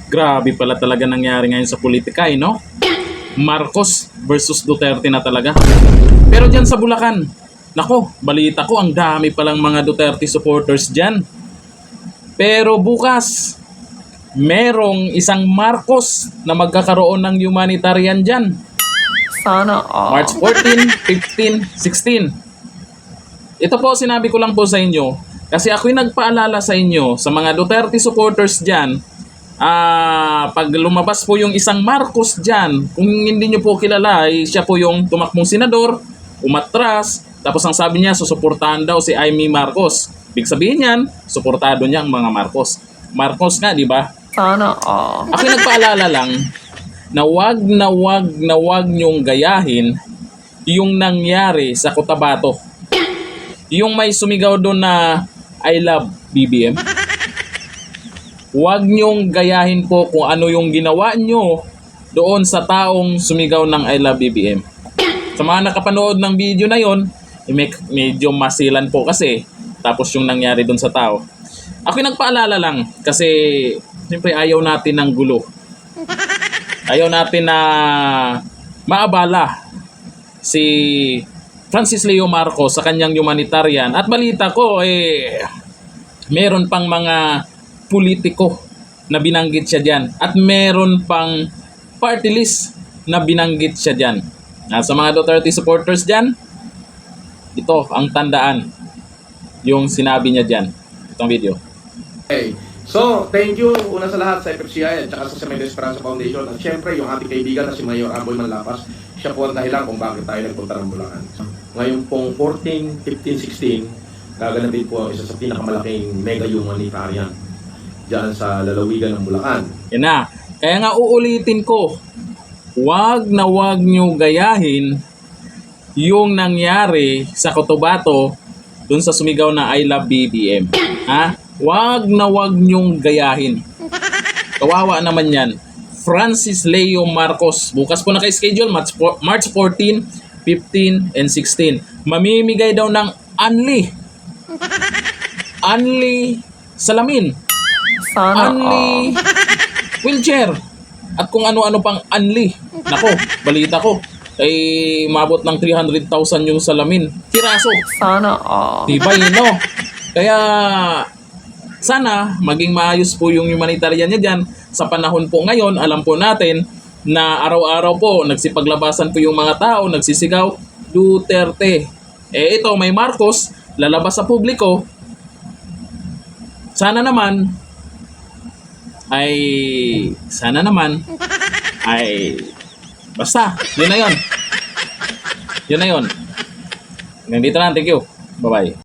Grabe pala talaga nangyari ngayon sa politika, no? Marcos versus Duterte na talaga. Pero dyan sa Bulacan, nako, balita ko ang dami palang mga Duterte supporters dyan. Pero bukas, merong isang Marcos na magkakaroon ng humanitarian dyan. Sana all. March 14, 15, 16. Ito po, sinabi ko lang po sa inyo kasi ako'y nagpaalala sa inyo sa mga Duterte supporters dyan. Pag lumabas po yung isang Marcos dyan, kung hindi nyo po kilala, siya po yung tumakbong senador, umatras, tapos ang sabi niya, susuportahan daw si Amy Marcos. Big sabihin niyan, suportado niya ang mga Marcos. Marcos nga, di ba? Sana all. Ako'y nagpaalala lang na wag nyong gayahin yung nangyari sa Cotabato. Yung may sumigaw doon na I love BBM. Huwag nyong gayahin po kung ano yung ginawa nyo doon sa taong sumigaw ng I love BBM. Sa mga nakapanood ng video na yon, medyo masilan po kasi tapos yung nangyari doon sa tao. Ako'y nagpaalala lang kasi siyempre ayaw natin ng gulo. Ayaw natin na maabala si Francis Leo Marcos sa kanyang humanitarian. At balita ko, meron pang mga politiko na binanggit siya dyan. At meron pang party list na binanggit siya dyan. Sa mga Duterte supporters dyan, ito ang tandaan yung sinabi niya dyan. Itong video. Okay. So, thank you una sa lahat sa FFCI at saka sa Semedo Esperanza Foundation at syempre yung ating kaibigan na si Mayor Amboy Manlapas. Siya po ang dahilan kung bakit tayo nagpunta ng Bulacan. Ngayon pong 14, 15, 16, gaganapin po ang isa sa pinakamalaking mega humanitarian dyan sa lalawigan ng Bulacan. Yan na. Kaya nga uulitin ko, wag nyo gayahin yung nangyari sa Cotabato dun sa sumigaw na I love BBM. Wag nyong gayahin. Kawawa naman yan. Francis Leo Marcos. Bukas po naka-schedule, March 14, 15, and 16. Mamimigay daw ng Unli salamin. Sana Unli wheelchair. At kung ano-ano pang unli. Nako, balita ko. Ay mabot ng 300,000 yung salamin. Tiraso. Sana all. Tibay, no? Kaya sana maging maayos po yung humanitarian niya dyan. Sa panahon po ngayon, alam po natin na araw-araw po nagsipaglabasan po yung mga tao, nagsisigaw, Duterte. Ito, may Marcos, lalabas sa publiko. Sana naman basta, yun na yun. Hanggang dito lang, thank you. Bye-bye.